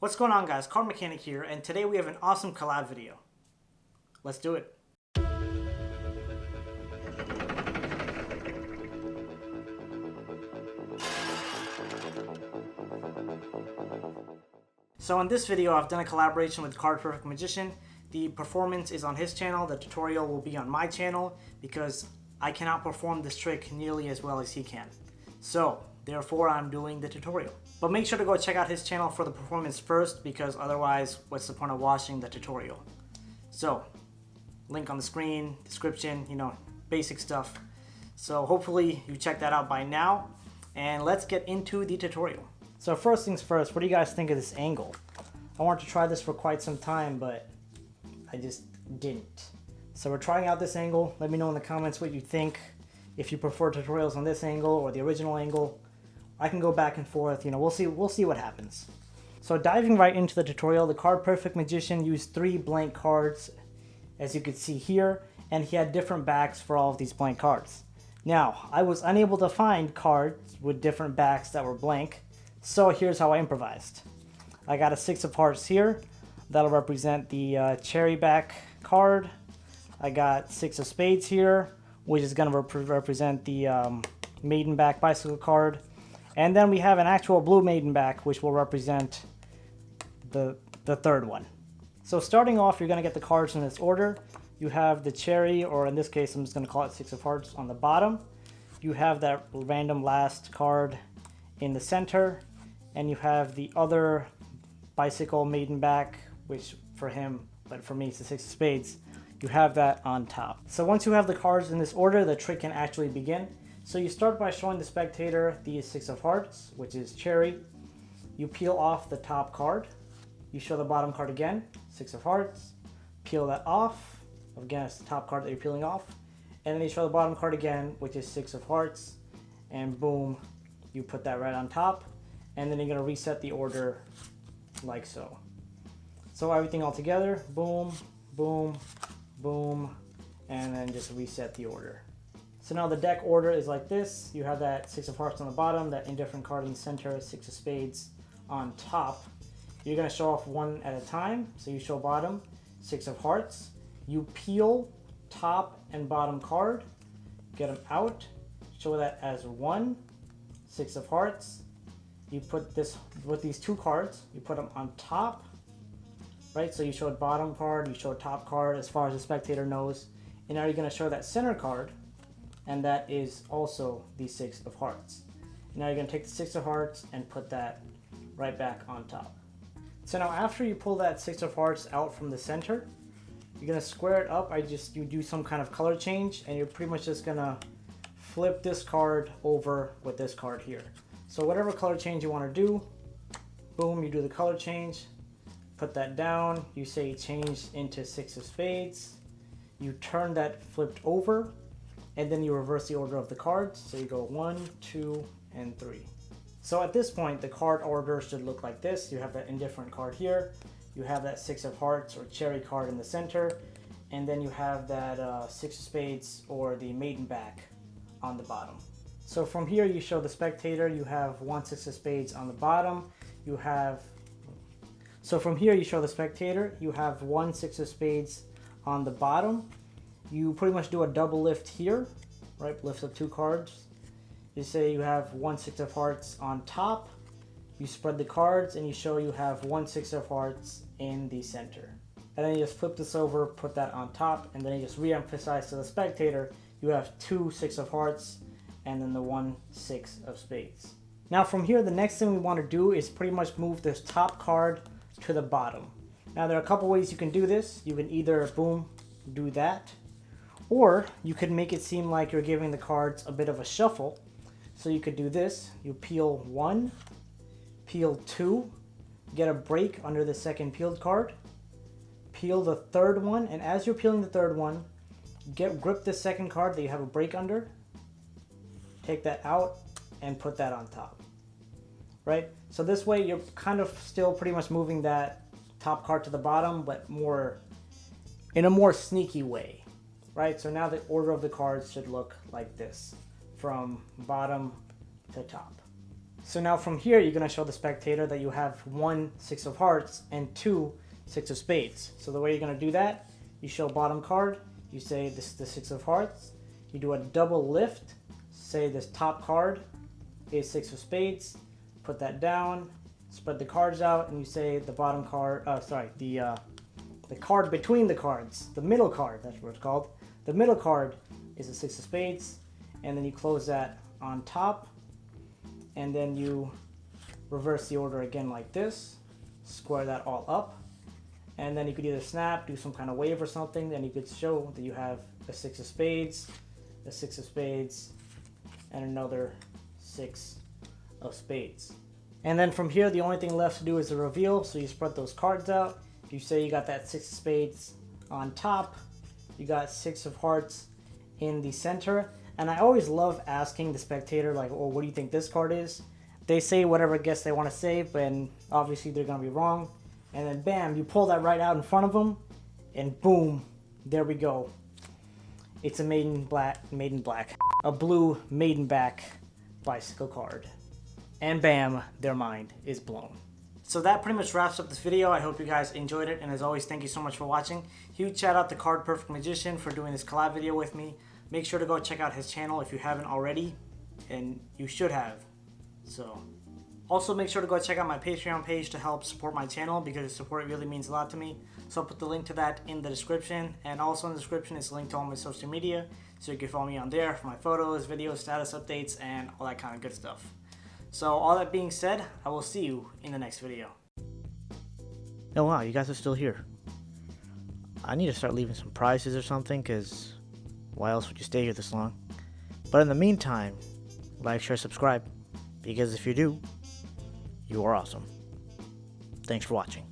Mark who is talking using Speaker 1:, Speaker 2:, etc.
Speaker 1: What's going on, guys? CardMechanic here, and today we have an awesome collab video. Let's do it. So in this video, I've done a collaboration with CardPerfect Magician. The performance is on his channel. The tutorial will be on my channel because I cannot perform this trick nearly as well as he can. So therefore, I'm doing the tutorial. But make sure to go check out his channel for the performance first, because otherwise, what's the point of watching the tutorial? So, link on the screen, description, basic stuff. So hopefully you check that out by now, and let's get into the tutorial. So first things first, what do you guys think of this angle? I wanted to try this for quite some time, but I just didn't. So we're trying out this angle. Let me know in the comments what you think. If you prefer tutorials on this angle or the original angle, I can go back and forth. We'll see what happens. So diving right into the tutorial, the CardPerfect Magician used 3 blank cards, as you can see here, and he had different backs for all of these blank cards. Now, I was unable to find cards with different backs that were blank, so here's how I improvised. I got a 6 of hearts here. That'll represent the cherry back card. I got 6 of spades here, which is going to represent the maiden back bicycle card. And then we have an actual blue maiden back, which will represent the third one. So starting off, you're going to get the cards in this order. You have the cherry, or in this case, I'm just going to call it 6 of hearts, on the bottom. You have that random last card in the center. And you have the other bicycle maiden back, which for him, but for me, it's the 6 of spades. You have that on top. So once you have the cards in this order, the trick can actually begin. So you start by showing the spectator the 6 of hearts, which is cherry. You peel off the top card. You show the bottom card again, 6 of hearts. Peel that off. Again, it's the top card that you're peeling off. And then you show the bottom card again, which is 6 of hearts. And boom, you put that right on top. And then you're going to reset the order like so. So everything all together, boom, boom, boom, and then just reset the order. So now the deck order is like this. You have that 6 of hearts on the bottom, that indifferent card in the center, 6 of spades on top. You're going to show off one at a time. So you show bottom, 6 of hearts. You peel top and bottom card, get them out, show that as 1, 6 of hearts. You put this, with these 2 cards, you put them on top, right? So you showed bottom card, you showed top card as far as the spectator knows. And now you're going to show that center card, and that is also the 6 of hearts. Now you're going to take the 6 of hearts and put that right back on top. So now after you pull that 6 of hearts out from the center, you're going to square it up. You do some kind of color change, and you're pretty much just going to flip this card over with this card here. So whatever color change you want to do, boom, you do the color change, put that down, you say change into 6 of spades, you turn that flipped over, and then you reverse the order of the cards. So you go 1, 2, and 3. So at this point, the card order should look like this. You have that indifferent card here, you have that 6 of hearts or cherry card in the center, and then you have that 6 of spades or the maiden back on the bottom. So from here, you show the spectator, you have 1 6 of spades on the bottom. So from here, you show the spectator, you have 1 6 of spades on the bottom. You pretty much do a double lift here, right? Lift up 2 cards. You say you have 1 6 of hearts on top. You spread the cards and you show you have 1 6 of hearts in the center. And then you just flip this over, put that on top, and then you just re-emphasize to the spectator, you have 2 6 of hearts, and then the 1 6 of spades. Now from here, the next thing we want to do is pretty much move this top card to the bottom. Now there are a couple ways you can do this. You can either, boom, do that, or you could make it seem like you're giving the cards a bit of a shuffle. So you could do this. You peel 1, peel 2, get a break under the second peeled card, peel the third one, and as you're peeling the third one, grip the second card that you have a break under, take that out, and put that on top, right? So this way you're kind of still pretty much moving that top card to the bottom, but in a more sneaky way, right? So now the order of the cards should look like this, from bottom to top. So now from here, you're going to show the spectator that you have 1 6 of hearts and 2 6 of spades. So the way you're going to do that, you show bottom card, you say this is the 6 of hearts, you do a double lift, say this top card is 6 of spades, put that down, spread the cards out, and you say the bottom card, the card between the cards, the middle card, that's what it's called. The middle card is a 6 of spades, and then you close that on top, and then you reverse the order again like this, square that all up, and then you could either snap, do some kind of wave or something, then you could show that you have a 6 of spades, a 6 of spades, and another 6 of spades. And then from here, the only thing left to do is the reveal, so you spread those cards out. If you say you got that 6 of spades on top, you got 6 of hearts in the center. And I always love asking the spectator, like, oh, what do you think this card is? They say whatever guess they want to say, but obviously they're going to be wrong. And then bam, you pull that right out in front of them, and boom, there we go. It's a maiden black, a blue maiden back bicycle card. And bam, their mind is blown. So that pretty much wraps up this video. I hope you guys enjoyed it, and as always, thank you so much for watching. Huge shout out to Card Perfect Magician for doing this collab video with me. Make sure to go check out his channel if you haven't already, and you should have. So also make sure to go check out my Patreon page to help support my channel, because your support really means a lot to me. So I'll put the link to that in the description, and also in the description is a link to all my social media, so you can follow me on there for my photos, videos, status updates, and all that kind of good stuff. So all that being said, I will see you in the next video. Oh wow, you guys are still here. I need to start leaving some prizes or something, because why else would you stay here this long? But in the meantime, like, share, subscribe, because if you do, you are awesome. Thanks for watching.